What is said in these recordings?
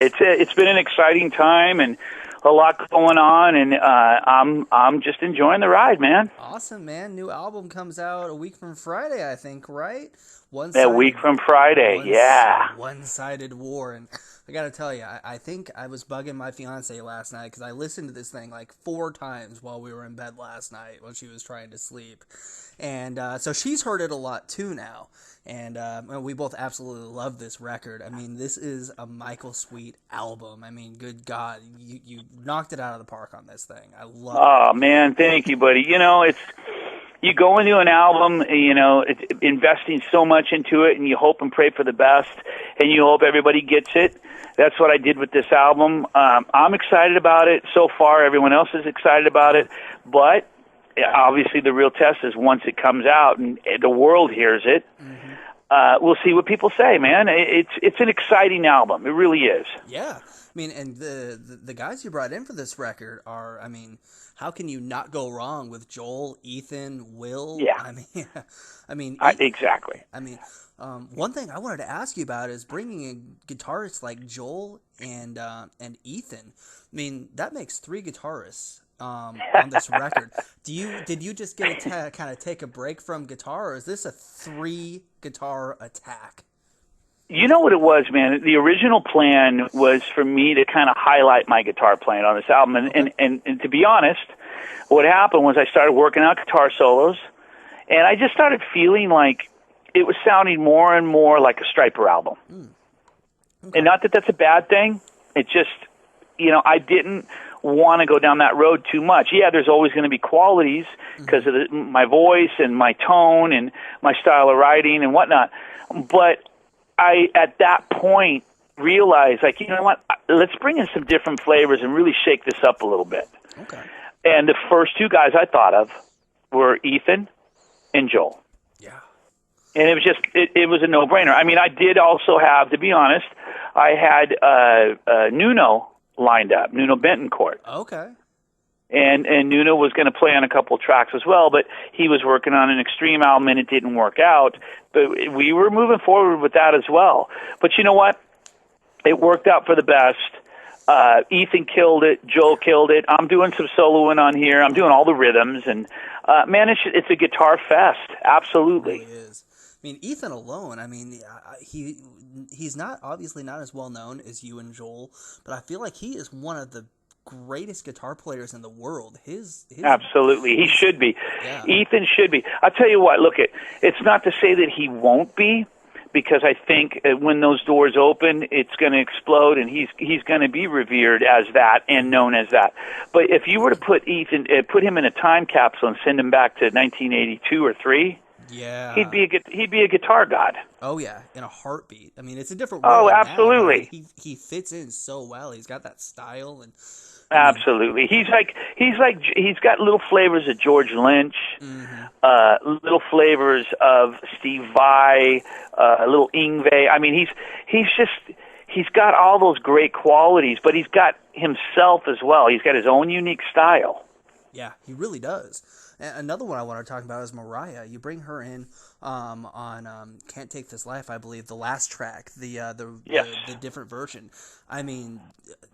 It's been an exciting time and a lot going on, and I'm just enjoying the ride, man. Awesome, man. New album comes out a week from Friday, I think, right? One A sided week from Friday, yeah. one-sided war. And I gotta tell you, I think I was bugging my fiance last night because I listened to this thing like 4 times while we were in bed last night when she was trying to sleep. And so she's heard it a lot too now. And we both absolutely love this record. I mean, this is a Michael Sweet album. I mean, good God, you knocked it out of the park on this thing. I love it. Oh man, thank you, buddy. It's you go into an album, it's investing so much into it, and you hope and pray for the best, and you hope everybody gets it. That's what I did with this album. I'm excited about it. So far, everyone else is excited about it, but obviously the real test is once it comes out and the world hears it. We'll see what people say, man. It's an exciting album. It really is. Yeah. I mean, and the guys you brought in for this record are, I mean, how can you not go wrong with Joel, Ethan, Will? Yeah. Exactly. I mean, one thing I wanted to ask you about is bringing in guitarists like Joel and Ethan. I mean, that makes 3 guitarists on this record. Did you just get to kind of take a break from guitar, or is this a 3 guitar attack? You know what it was, man? The original plan was for me to kind of highlight my guitar playing on this album. And to be honest, what happened was I started working out guitar solos, and I just started feeling like it was sounding more and more like a Stryper album. Okay. And not that that's a bad thing. It just, I didn't want to go down that road too much. Yeah, there's always going to be qualities because of my voice and my tone and my style of writing and whatnot. But I, at that point, realized, like, you know what, let's bring in some different flavors and really shake this up a little bit. Okay. And the first 2 guys I thought of were Ethan and Joel. Yeah. And it was just, it was a no-brainer. I mean, I did also have, to be honest, I had Nuno lined up, Nuno Bentoncourt. Okay. And Nuno was going to play on a couple of tracks as well, but he was working on an Extreme album and it didn't work out. But we were moving forward with that as well. But you know what? It worked out for the best. Ethan killed it. Joel killed it. I'm doing some soloing on here. I'm doing all the rhythms. And, man, it's a guitar fest. Absolutely. It really is. I mean, Ethan alone, I mean, he's not obviously not as well known as you and Joel, but I feel like he is one of the greatest guitar players in the world. Absolutely. He should be. Yeah. Ethan should be. I'll tell you what, look, it's not to say that he won't be, because I think when those doors open, it's going to explode, and he's going to be revered as that and known as that. But if you were to put put him in a time capsule and send him back to 1982 or 3, yeah, he'd be a guitar god. Oh yeah, in a heartbeat. I mean, it's a different world. Oh, absolutely. Now, he fits in so well. He's got that style and. Absolutely, he's got little flavors of George Lynch, little flavors of Steve Vai, a little Yngwie. I mean, he's got all those great qualities, but he's got himself as well. He's got his own unique style. Yeah, he really does. Another one I want to talk about is Mariah. You bring her in on "Can't Take This Life," I believe, the last track, the different version. I mean,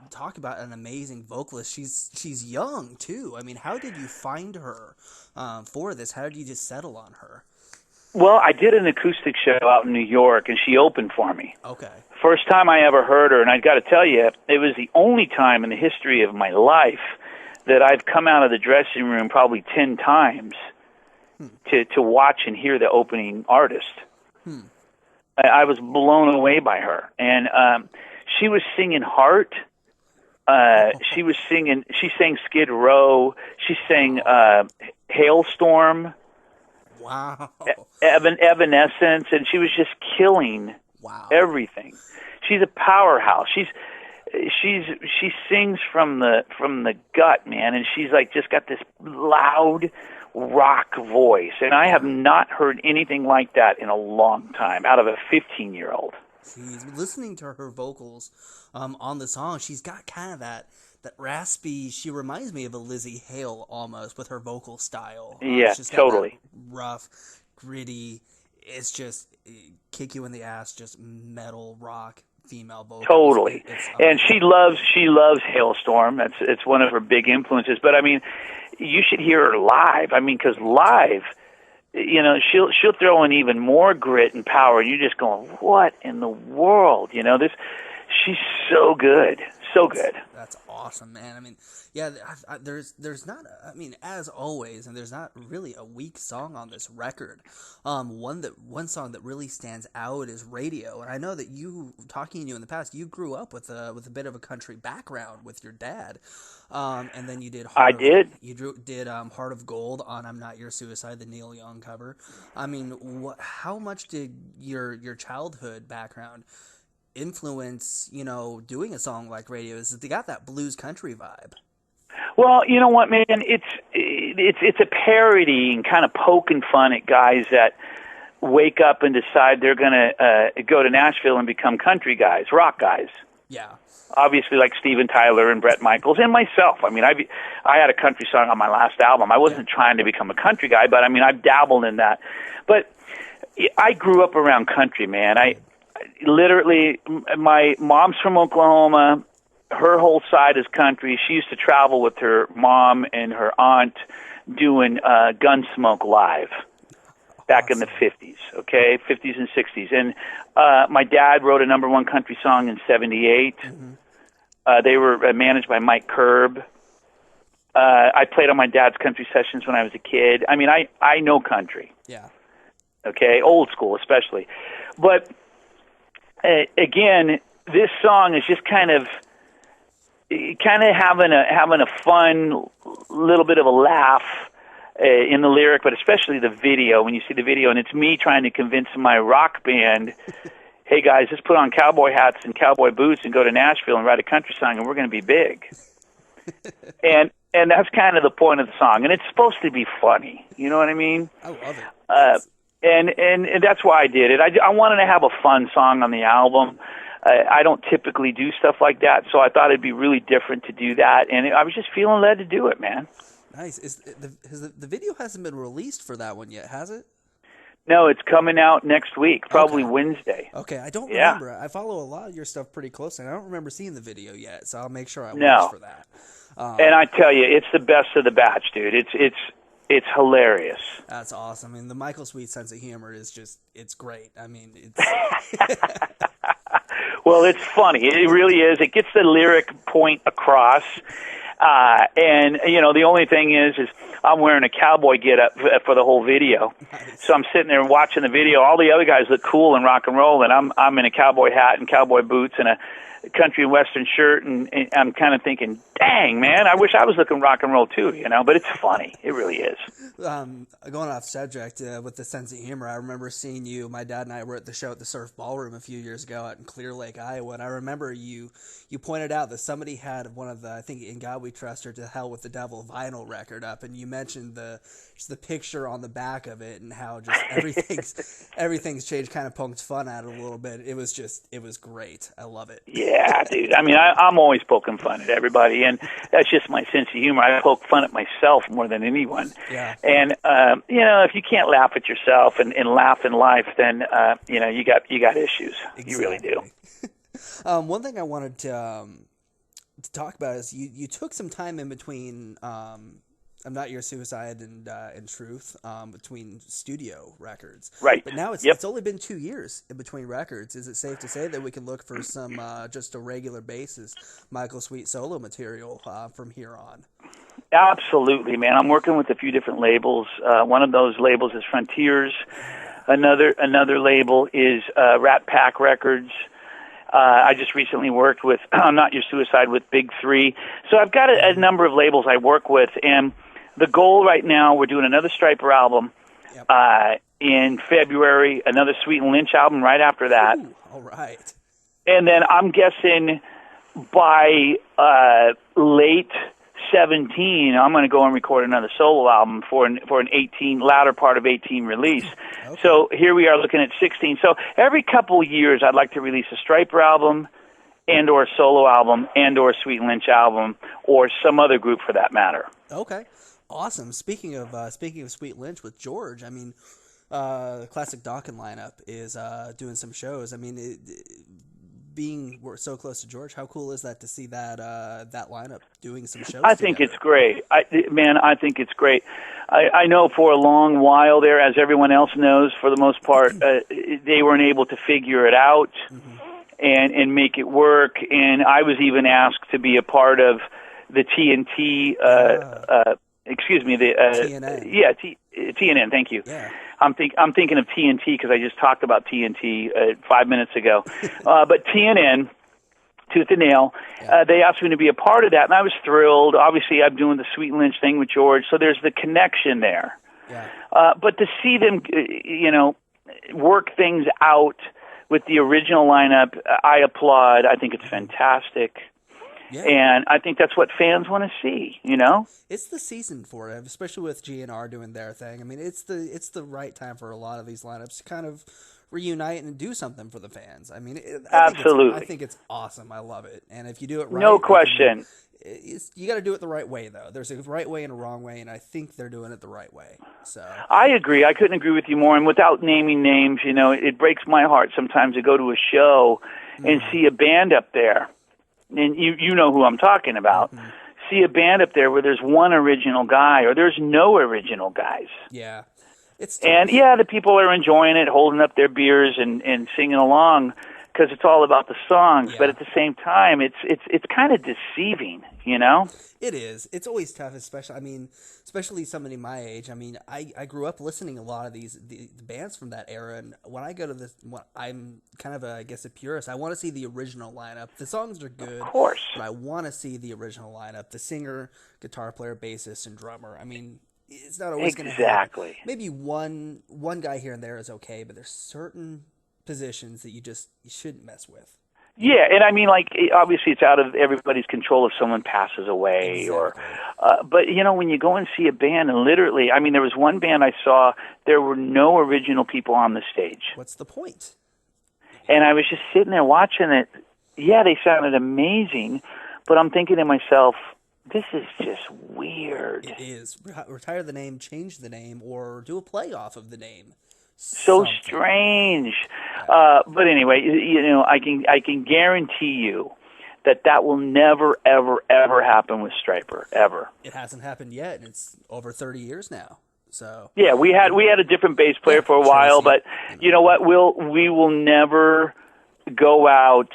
talk about an amazing vocalist. She's young too. I mean, how did you find her for this? How did you just settle on her? Well, I did an acoustic show out in New York, and she opened for me. Okay. First time I ever heard her, and I got to tell you, it was the only time in the history of my life that I've come out of the dressing room probably 10 times to watch and hear the opening artist. I was blown away by her. And she was singing Heart. She sang Skid Row. She sang Hailstorm. Wow. Evanescence. And she was just killing everything. She's a powerhouse. She sings from the gut, man, and she's like just got this loud rock voice, and I have not heard anything like that in a long time out of a 15-year-old. Listening to her vocals on the song, she's got kind of that raspy. She reminds me of a Lizzie Hale almost with her vocal style. Yeah, totally. Rough, gritty. It's just kick you in the ass, just metal rock. female vocals. Totally. And she loves Hailstorm. It's one of her big influences. But I mean, you should hear her live. I mean, because live, you know, she'll throw in even more grit and power, and you're just going, what in the world? You know, she's so good. So good. That's awesome, man. I mean, yeah, there's not, I mean, as always, and there's not really a weak song on this record. One song that really stands out is Radio, and I know that talking to you in the past, you grew up with a bit of a country background with your dad, and then you did. You did Heart of Gold on "I'm Not Your Suicide," the Neil Young cover. I mean, how much did your childhood background influence, you know, doing a song like Radio? Is they got that blues country vibe? Well, you know what, man, it's a parody and kind of poking fun at guys that wake up and decide they're going to go to Nashville and become country guys, rock guys. Yeah. Obviously, like Steven Tyler and Bret Michaels and myself. I mean, I had a country song on my last album. I wasn't trying to become a country guy, but I mean, I've dabbled in that. But I grew up around country, man. Literally, my mom's from Oklahoma. Her whole side is country. She used to travel with her mom and her aunt doing Gunsmoke live back in the 50s, okay, 50s and 60s. And my dad wrote a #1 country song in 78. Mm-hmm. They were managed by Mike Curb. I played on my dad's country sessions when I was a kid. I mean, I know country. Yeah. Okay, old school especially. But again, this song is just kind of having a fun little bit of a laugh in the lyric, but especially the video. When you see the video, and it's me trying to convince my rock band, "Hey guys, let's put on cowboy hats and cowboy boots and go to Nashville and write a country song, and we're going to be big." and that's kind of the point of the song, and it's supposed to be funny. You know what I mean? I love it. And that's why I did it. I wanted to have a fun song on the album. I don't typically do stuff like that, so I thought it'd be really different to do that, and I was just feeling led to do it, man. Nice. The video hasn't been released for that one yet, has it? No, it's coming out next week, probably Wednesday. Okay, I don't remember. I follow a lot of your stuff pretty closely, and I don't remember seeing the video yet, so I'll make sure I watch for that. And I tell you, it's the best of the batch, dude. It's hilarious. That's awesome. I mean, the Michael Sweet sense of humor is it's great. I mean, it's... Well, it's funny. It really is. It gets the lyric point across. And, you know, the only thing is I'm wearing a cowboy getup for the whole video. Nice. So I'm sitting there watching the video. All the other guys look cool in rock and roll, and I'm in a cowboy hat and cowboy boots and a country and western shirt, and I'm kind of thinking, dang, man, I wish I was looking rock and roll too, you know, but it's funny. It really is. Going off subject with the sense of humor, I remember seeing you, my dad and I were at the show at the Surf Ballroom a few years ago out in Clear Lake, Iowa, and I remember you pointed out that somebody had one of the, I think, In God We Trust or To Hell with the Devil vinyl record up, and you mentioned the picture on the back of it and how just everything's changed, kind of poked fun at it a little bit. It was great. I love it. Yeah, dude. I mean, I'm always poking fun at everybody, and that's just my sense of humor. I poke fun at myself more than anyone. Yeah. And you know, if you can't laugh at yourself and laugh in life, then you know, you got issues. Exactly. You really do. One thing I wanted to talk about is you took some time in between I'm Not Your Suicide and Truth between studio records. Right. But now it's only been 2 years in between records. Is it safe to say that we can look for some just a regular basis Michael Sweet solo material from here on? Absolutely, man. I'm working with a few different labels. One of those labels is Frontiers. Another label is Rat Pack Records. I just recently worked with I'm Not Your Suicide with Big 3. So I've got a number of labels I work with, and the goal right now, we're doing another Stryper album in February, another Sweet and Lynch album right after that. Ooh, all right. And then I'm guessing by late 17, I'm going to go and record another solo album for an latter part of 18 release. Okay. So here we are looking at 16. So every couple of years, I'd like to release a Stryper album and or a solo album and or a Sweet and Lynch album or some other group for that matter. Okay. Awesome. Speaking of Sweet Lynch with George, I mean, the Classic Dawkins lineup is doing some shows. I mean, being we're so close to George, how cool is that to see that that lineup doing some shows I think together? it's great. I think it's great. I know for a long while there, as everyone else knows, for the most part, they weren't able to figure it out and make it work. And I was even asked to be a part of the TNT. Excuse me, the TNN. Yeah, TNN. Thank you. Yeah. I'm thinking of TNT because I just talked about TNT 5 minutes ago. But TNN, Tooth and Nail, they asked me to be a part of that, and I was thrilled. Obviously, I'm doing the Sweet Lynch thing with George, so there's the connection there. Yeah. But to see them, work things out with the original lineup, I applaud. I think it's fantastic. Yeah. And I think that's what fans want to see, It's the season for it, especially with GNR doing their thing. I mean, it's the right time for a lot of these lineups to kind of reunite and do something for the fans. I mean, Absolutely. I think it's awesome. I love it. And if you do it right, no question. You got to do it the right way, though. There's a right way and a wrong way, and I think they're doing it the right way. So I agree. I couldn't agree with you more. And without naming names, it breaks my heart sometimes to go to a show and see a band up there. And you know who I'm talking about. See a band up there where there's one original guy or there's no original guys. Yeah. It's tough. And the people are enjoying it, holding up their beers and singing along because it's all about the songs. Yeah. But at the same time, it's kind of deceiving, It is. It's always tough, especially somebody my age. I mean, I grew up listening to a lot of the bands from that era, and when I go to this, I'm kind of a purist. I want to see the original lineup. The songs are good, Of course, but I want to see the original lineup. The singer, guitar player, bassist, and drummer. I mean, it's not always going to happen. Maybe one guy here and there is okay, but there's certain positions that you shouldn't mess with. Yeah, and I mean, obviously it's out of everybody's control if someone passes away, Exactly. But when you go and see a band, and literally, I mean, there was one band I saw, there were no original people on the stage. What's the point? And I was just sitting there watching it. Yeah, they sounded amazing, but I'm thinking to myself, this is just weird. It is. Retire the name, change the name, or do a playoff of the name. So strange. But anyway, I can guarantee you that will never, ever, ever happen with Stryper, ever. It hasn't happened yet, and it's over 30 years now. So yeah, we had a different bass player for a while, but you know what? We will never go out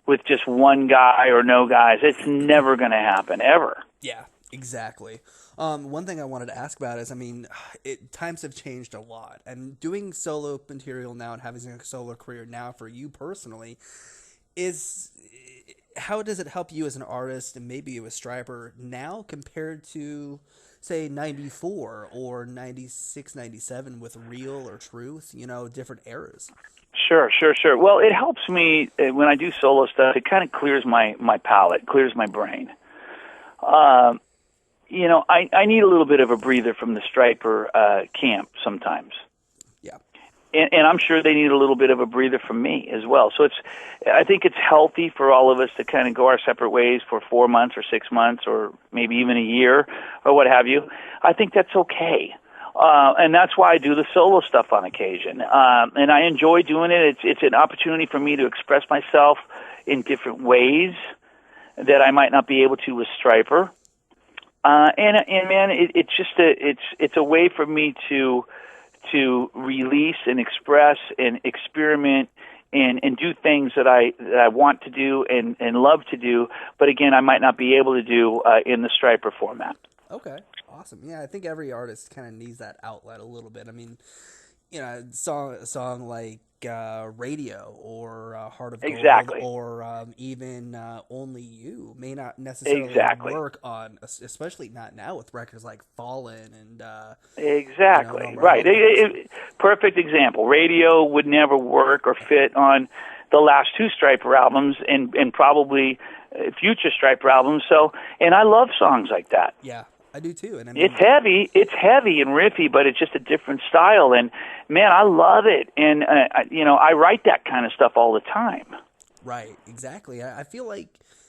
with just one guy or no guys. It's never going to happen, ever. Yeah, exactly. One thing I wanted to ask about is, times have changed a lot, and doing solo material now and having a solo career now for you personally how does it help you as an artist and maybe with Stryper now compared to, say, 94 or 96, 97 with Real or Truth, different eras? Sure. Well, it helps me when I do solo stuff. It kind of clears my palate, clears my brain. I need a little bit of a breather from the Stryper camp sometimes. Yeah. And I'm sure they need a little bit of a breather from me as well. So I think it's healthy for all of us to kind of go our separate ways for 4 months or 6 months or maybe even a year or what have you. I think that's okay. And that's why I do the solo stuff on occasion. And I enjoy doing it. It's an opportunity for me to express myself in different ways that I might not be able to with Stryper. And man, it's a way for me to release and express and experiment and do things that I want to do and love to do, but again, I might not be able to do in the Stryper format. Okay, awesome. Yeah, I think every artist kind of needs that outlet a little bit. I mean, a song like Radio or Heart of Gold, exactly. or even Only You may not necessarily work on, especially not now with records like Fallen and exactly right. Perfect example. Radio would never work or fit on the last two Stryper albums and probably future Stryper albums. So, and I love songs like that. Yeah. I do too, and it's heavy and riffy, but it's just a different style. And man, I love it. And I write that kind of stuff all the time. Right, exactly. I feel like,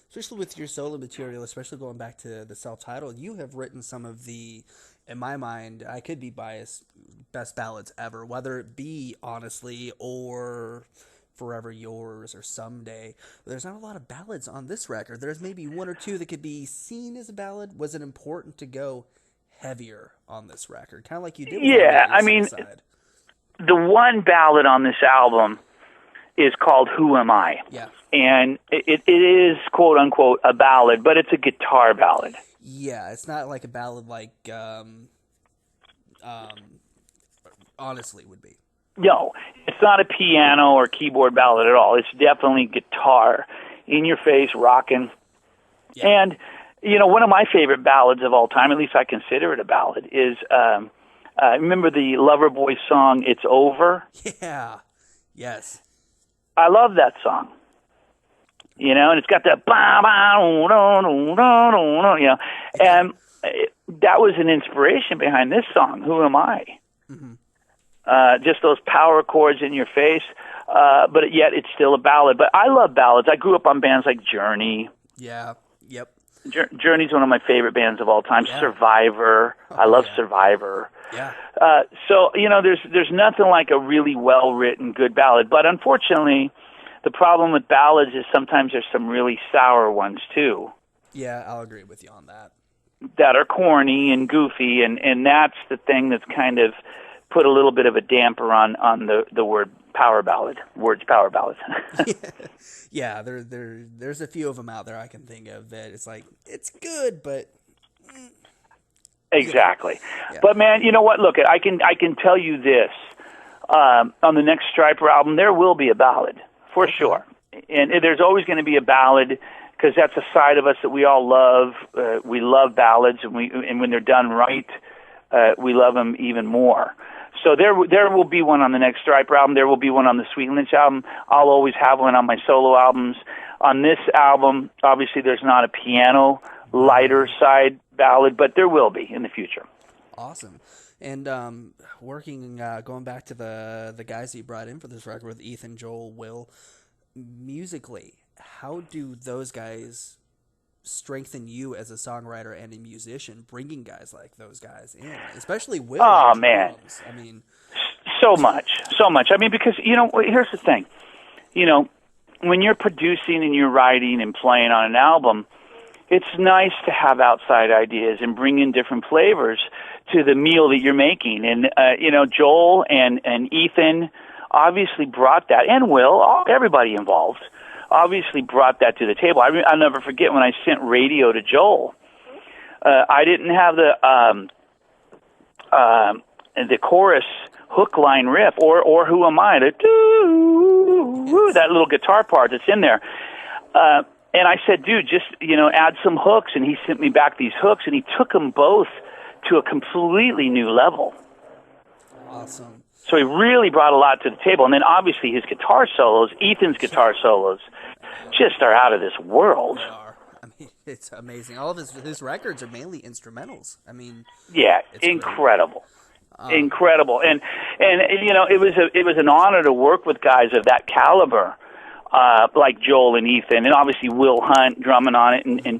especially with your solo material, especially going back to the self-titled, you have written some of the, in my mind, I could be biased, best ballads ever. Whether it be Honestly or Forever Yours or Someday. There's not a lot of ballads on this record. There's maybe one or two that could be seen as a ballad. Was it important to go heavier on this record? Kind of like you did with Yeah, I mean, the one ballad on this album is called Who Am I? Yeah. And it is, quote unquote, a ballad, but it's a guitar ballad. Yeah, it's not like a ballad like Honestly would be. No, it's not a piano or keyboard ballad at all. It's definitely guitar, in your face, rocking. Yeah. And, you know, one of my favorite ballads of all time, at least I consider it a ballad, is, remember the Loverboy song, It's Over? Yeah, yes. I love that song. You know, and it's got that, you know, and that was an inspiration behind this song, Who Am I? Mm-hmm. Just those power chords in your face, but yet it's still a ballad. But I love ballads. I grew up on bands like Journey. Yeah, yep. Journey's one of my favorite bands of all time. Yeah. Survivor. I love Survivor. Yeah. So, you know, there's nothing like a really well-written, good ballad. But unfortunately, the problem with ballads is sometimes there's some really sour ones, too. Yeah, I'll agree with you on that. That are corny and goofy, and that's the thing that's kind of put a little bit of a damper on the word power ballad, words power ballad. Yeah, there's a few of them out there I can think of that it's like, it's good, but... Exactly. Yeah. But man, you know what? Look, I can tell you this. On the next Stryper album, there will be a ballad, for sure. And there's always going to be a ballad, because that's a side of us that we all love. We love ballads, and when they're done right, we love them even more. So there will be one on the next Stryper album. There will be one on the Sweet Lynch album. I'll always have one on my solo albums. On this album, obviously, there's not a piano, lighter side ballad, but there will be in the future. Awesome. And going back to the guys that you brought in for this record with Ethan, Joel, Will, musically, how do those guys strengthen you as a songwriter and a musician, bringing guys like those guys in, especially Will? Oh, man. I mean, so much. I mean, because, you know, here's the thing. You know, when you're producing and you're writing and playing on an album, it's nice to have outside ideas and bring in different flavors to the meal that you're making. And, you know, Joel and Ethan obviously brought that, and Will, everybody involved, obviously brought that to the table. I'll never forget when I sent Radio to Joel. I didn't have the chorus hook line riff or Who Am I? That little guitar part that's in there. And I said, dude, just, you know, add some hooks. And he sent me back these hooks, and he took them both to a completely new level. Awesome. So he really brought a lot to the table. And then obviously his guitar solos, Ethan's guitar solos, just are out of this world. They are. I mean, it's amazing. All of his records are mainly instrumentals. I mean, yeah, incredible. Incredible. And you know, it was an honor to work with guys of that caliber. Like Joel and Ethan, and obviously Will Hunt drumming on it, and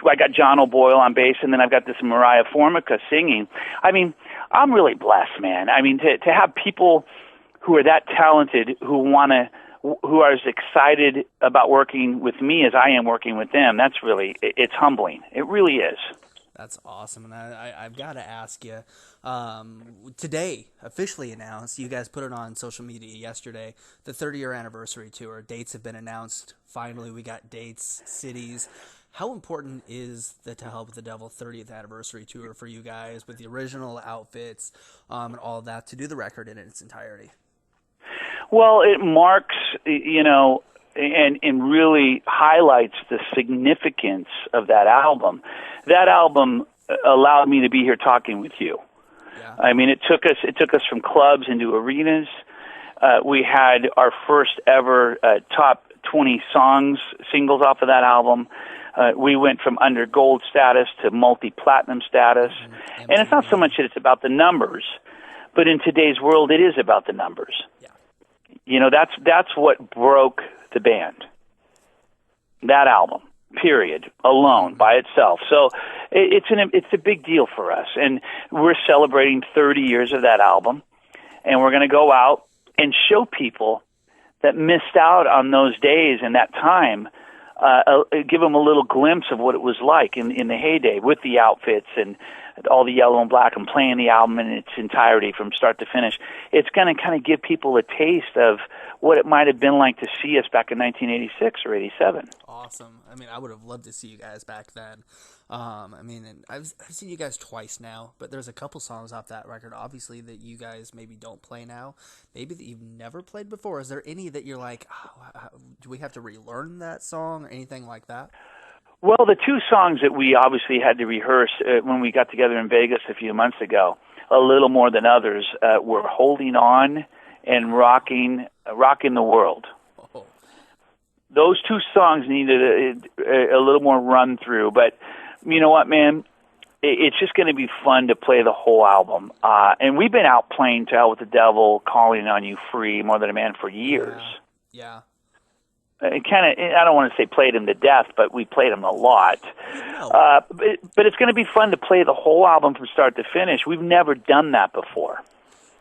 I got John O'Boyle on bass, and then I've got this Mariah Formica singing. I mean, I'm really blessed, man. I mean, to have people who are that talented, who are as excited about working with me as I am working with them, it's humbling. It really is. That's awesome. And I've got to ask you, today, officially announced, you guys put it on social media yesterday, the 30-year anniversary tour. Dates have been announced. Finally, we got dates, cities. How important is the To Hell with the Devil 30th anniversary tour for you guys with the original outfits and all of that to do the record in its entirety? Well, it marks, you know, and really highlights the significance of that album. That album allowed me to be here talking with you. Yeah. I mean, it took us from clubs into arenas. We had our first ever top 20 singles off of that album. We went from under gold status to multi-platinum status. Mm-hmm. And it's not so much that it's about the numbers, but in today's world, it is about the numbers. Yeah. You know, that's what broke the band. That album, period, alone, by itself. So it's a big deal for us, and we're celebrating 30 years of that album, and we're going to go out and show people that missed out on those days and that time, give them a little glimpse of what it was like in the heyday with the outfits and all the yellow and black and playing the album in its entirety from start to finish. It's going to kind of give people a taste of what it might have been like to see us back in 1986 or 87. Awesome. I mean, I would have loved to see you guys back then. I mean, and I've seen you guys twice now, but there's a couple songs off that record, obviously, that you guys maybe don't play now, maybe that you've never played before. Is there any that you're like, do we have to relearn that song or anything like that? Well, the two songs that we obviously had to rehearse when we got together in Vegas a few months ago, a little more than others, were Holding On and Rocking the World. Oh. Those two songs needed a little more run through, but you know what, man? It's just going to be fun to play the whole album. And we've been out playing To Hell with the Devil, Calling on You Free, More Than a Man for years. Yeah. It kind of, I don't want to say played him to death, but we played him a lot. But it's going to be fun to play the whole album from start to finish. We've never done that before.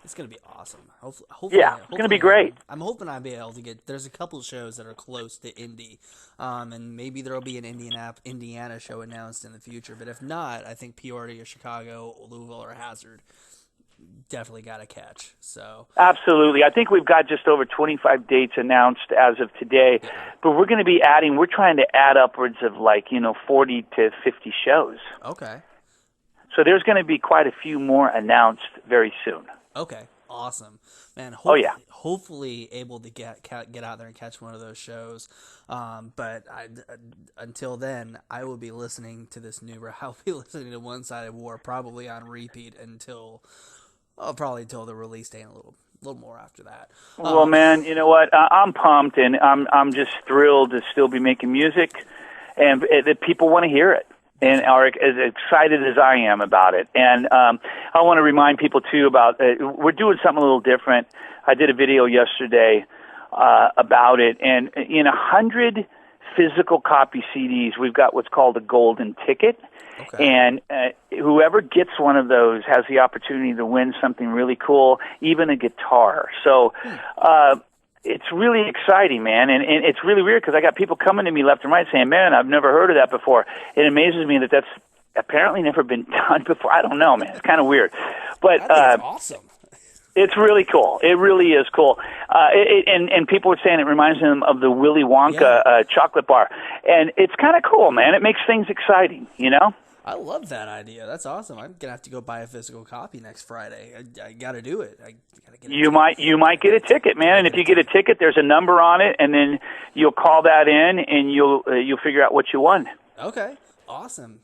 It's going to be awesome. Hopefully, it's going to be great. I'm hoping I'll be able to get. There's a couple of shows that are close to Indy, and maybe there'll be an Indiana show announced in the future. But if not, I think Peoria, Chicago, Louisville, or Hazard definitely got to catch. So absolutely, I think we've got just over 25 dates announced as of today. But we're going to be adding. We're trying to add upwards of 40 to 50 shows. Okay. So there's going to be quite a few more announced very soon. Okay, awesome, man. Hopefully able to get out there and catch one of those shows. But until then, I will be listening to this I'll be listening to One Sided War probably on repeat until the release date, and a little more after that. Well, man, you know what? I'm pumped, and I'm just thrilled to still be making music, and that people want to hear it and are as excited as I am about it. And I want to remind people, too, about we're doing something a little different. I did a video yesterday about it, and in 100 physical copy CDs, we've got what's called a golden ticket. Okay. And whoever gets one of those has the opportunity to win something really cool, even a guitar. So it's really exciting, man. And it's really weird because I got people coming to me left and right saying, man, I've never heard of that before. It amazes me that that's apparently never been done before. I don't know, man. It's kind of weird. But that's awesome. It's really cool. It really is cool. And people were saying it reminds them of the Willy Wonka chocolate bar. And it's kind of cool, man. It makes things exciting, you know? I love that idea. That's awesome. I'm gonna have to go buy a physical copy next Friday. I got to do it. I gotta get. You might get a ticket, man. And if you get a ticket, there's a number on it, and then you'll call that in, and you'll figure out what you won. Okay. Awesome.